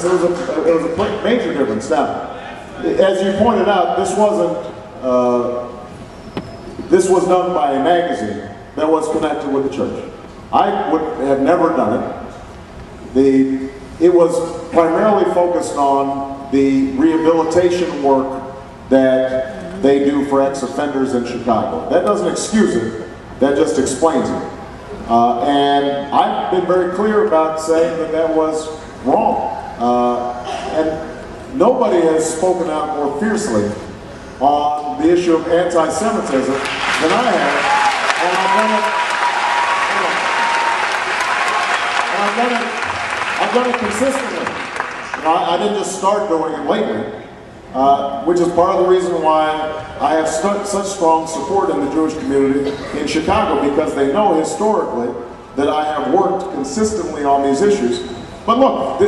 difference. It was a major difference. Now, as you pointed out, this was done by a magazine that was connected with the church. I would have never done it. It was primarily focused on the rehabilitation work that they do for ex-offenders in Chicago. That doesn't excuse it, that just explains it. And I've been very clear about saying that that was wrong. And nobody has spoken out more fiercely on the issue of anti-Semitism than I have. And I've done it consistently. I didn't just start doing it lately, which is part of the reason why I have such strong support in the Jewish community in Chicago, because they know historically that I have worked consistently on these issues. But look,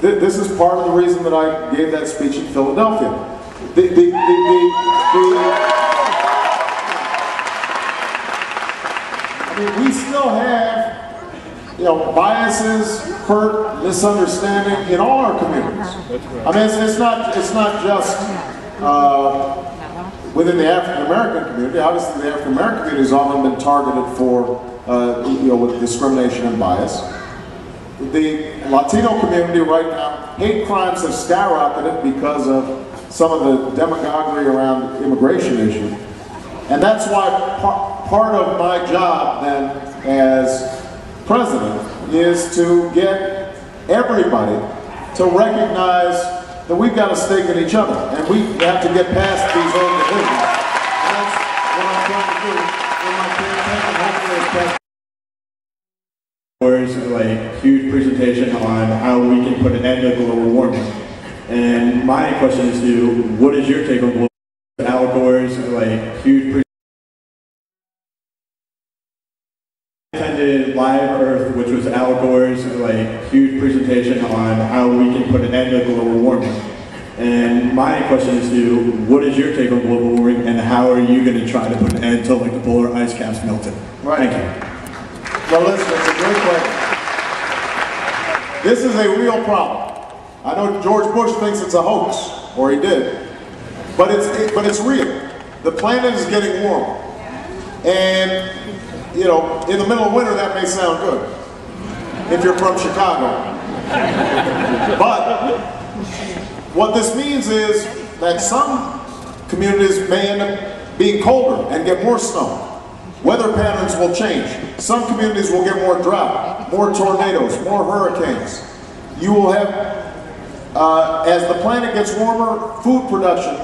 this is part of the reason that I gave that speech in Philadelphia. I mean, we still have, biases, hurt, misunderstanding in all our communities. I mean, it's not just within the African American community. Obviously, the African American community has often been targeted for, with discrimination and bias. The Latino community right now, hate crimes have skyrocketed because of some of the demagoguery around immigration issues. And that's why part of my job then as president is to get everybody to recognize that we've got a stake in each other, and we have to get past these old divisions. And that's what I'm trying to do in my campaign, and hopefully it's past. Like huge presentation on how we can put an end to global warming. And my question is to you, what is your take on global warming? Al Gore's like huge presentation. I attended Live Earth, which was Al Gore's like huge presentation on how we can put an end to global warming. And my question is to you, what is your take on global warming, and how are you going to try to put an end to like the polar ice caps melting? Right. Thank you. Well, listen, it's a great question. This is a real problem. I know George Bush thinks it's a hoax, or he did, but it's real. The planet is getting warmer, and in the middle of winter that may sound good if you're from Chicago. But what this means is that some communities may end up being colder and get more snow. Weather patterns will change. Some communities will get more drought, more tornadoes, more hurricanes. You will have, as the planet gets warmer, food production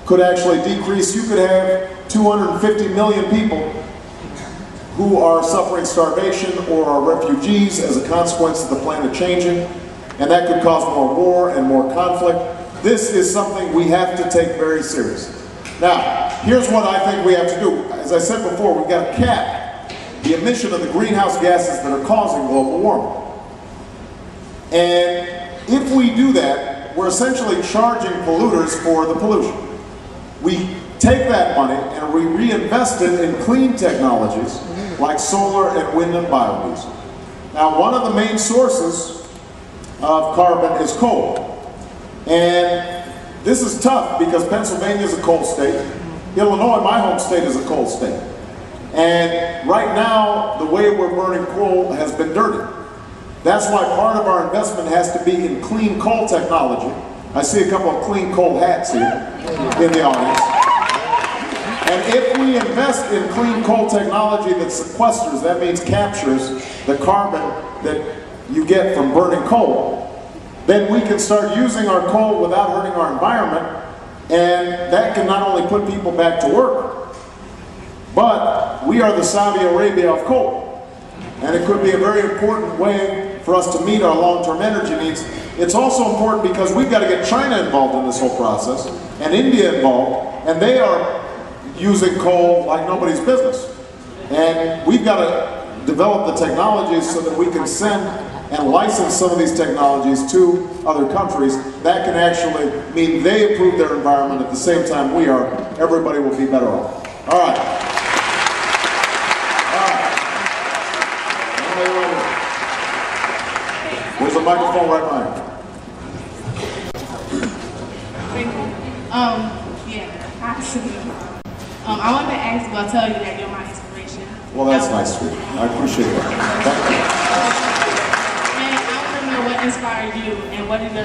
could actually decrease. You could have 250 million people who are suffering starvation or are refugees as a consequence of the planet changing, and that could cause more war and more conflict. This is something we have to take very seriously. Now, here's what I think we have to do. As I said before, we've got to cap the emission of the greenhouse gases that are causing global warming. And if we do that, we're essentially charging polluters for the pollution. We take that money and we reinvest it in clean technologies like solar and wind and biodiesel. Now, one of the main sources of carbon is coal. And this is tough because Pennsylvania is a coal state. Illinois, my home state, is a coal state. And right now, the way we're burning coal has been dirty. That's why part of our investment has to be in clean coal technology. I see a couple of clean coal hats here in the audience. And if we invest in clean coal technology that sequesters, that means captures the carbon that you get from burning coal, then we can start using our coal without hurting our environment, and that can not only put people back to work, but we are the Saudi Arabia of coal. And it could be a very important way for us to meet our long-term energy needs. It's also important because we've got to get China involved in this whole process, and India involved, and they are using coal like nobody's business. And we've got to develop the technologies so that we can send and license some of these technologies to other countries. That can actually mean they improve their environment at the same time we are. Everybody will be better off. All right. There's a microphone right behind you. I wanted to ask, well, tell you that you're my inspiration. Well, that's nice, sweetie. I appreciate that. And I want to know what inspired you and what are your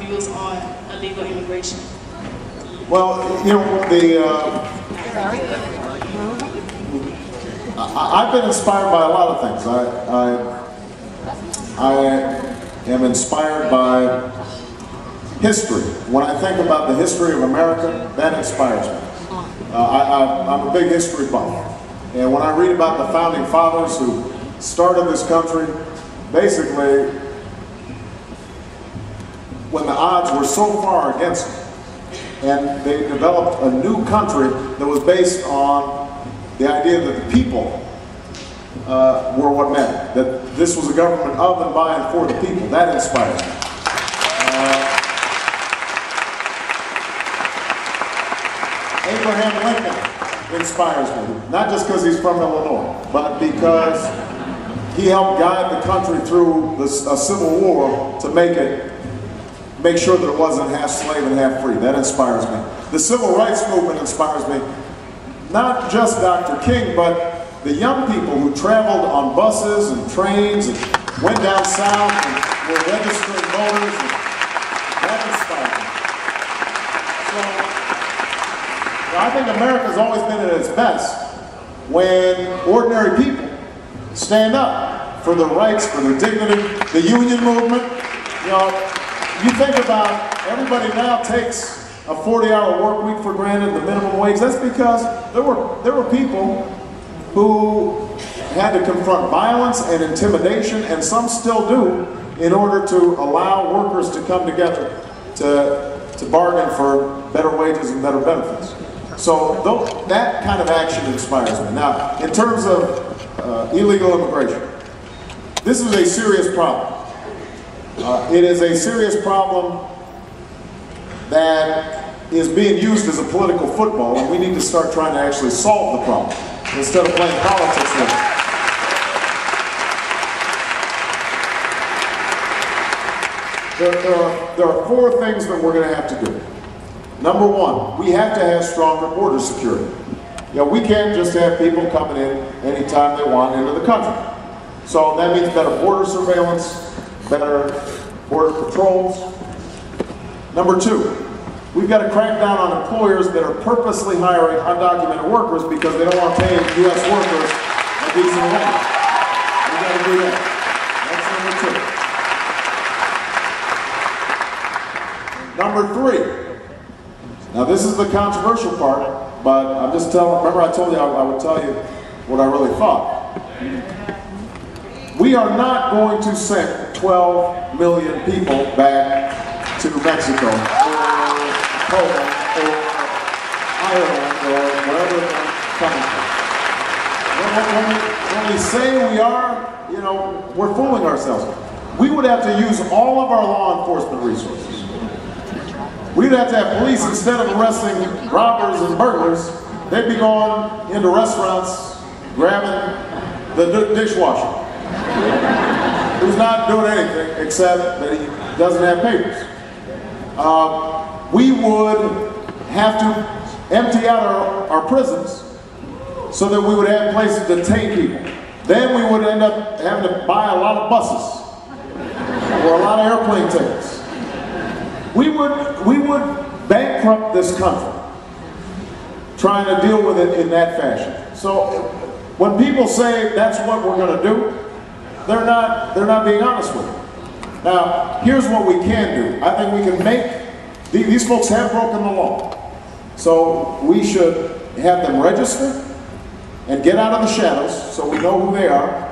views on illegal immigration? Well, you know, I've been inspired by a lot of things. I am inspired by history. When I think about the history of America, that inspires me. I'm a big history buff. And when I read about the founding fathers who started this country, basically, when the odds were so far against them, and they developed a new country that was based on the idea that the people were what mattered, that this was a government of and by and for the people. That inspires me. Abraham Lincoln inspires me, not just because he's from Illinois, but because he helped guide the country through a civil war to make sure that it wasn't half slave and half free. That inspires me. The civil rights movement inspires me. Not just Dr. King, but the young people who traveled on buses and trains and went down south and were registering voters. And that inspires me. So, I think America's always been at its best when ordinary people stand up for their rights, for their dignity. The union movement, you know, you think about, everybody now takes a 40-hour work week for granted, the minimum wage. That's because there were people who had to confront violence and intimidation, and some still do, in order to allow workers to come together to bargain for better wages and better benefits. So that kind of action inspires me. Now, in terms of illegal immigration, this is a serious problem. It is a serious problem that is being used as a political football, and we need to start trying to actually solve the problem instead of playing politics with it. There are four things that we're going to have to do. Number one, we have to have stronger border security. You know, we can't just have people coming in anytime they want into the country. So that means better border surveillance, better border patrols. Number two, we've got to crack down on employers that are purposely hiring undocumented workers because they don't want to pay U.S. workers a decent wage. We've got to do that. That's number two. Number three, now this is the controversial part, but I'm just telling, remember I told you I would tell you what I really thought. We are not going to send 12 million people back to Mexico or Poland or Ireland or wherever they're coming from. When we say we are, you know, we're fooling ourselves. We would have to use all of our law enforcement resources. We'd have to have police, instead of arresting robbers and burglars, they'd be going into restaurants, grabbing the dishwasher, who's not doing anything except that he doesn't have papers. We would have to empty out our prisons so that we would have places to detain people. Then we would end up having to buy a lot of buses or a lot of airplane tickets. We would bankrupt this country trying to deal with it in that fashion. So when people say that's what we're going to do, they're not being honest with you. Now, here's what we can do. I think we can make, these folks have broken the law. So we should have them register and get out of the shadows so we know who they are.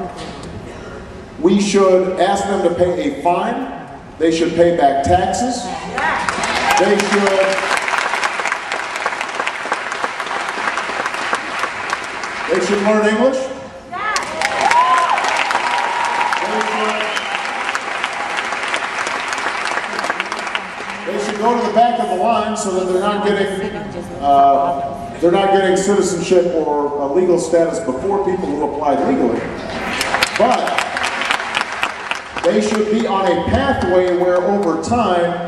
We should ask them to pay a fine. They should pay back taxes. They should learn English. They should go to the back of the line so that they're not getting citizenship or legal status before people who applied legally. But they should be on a pathway where over time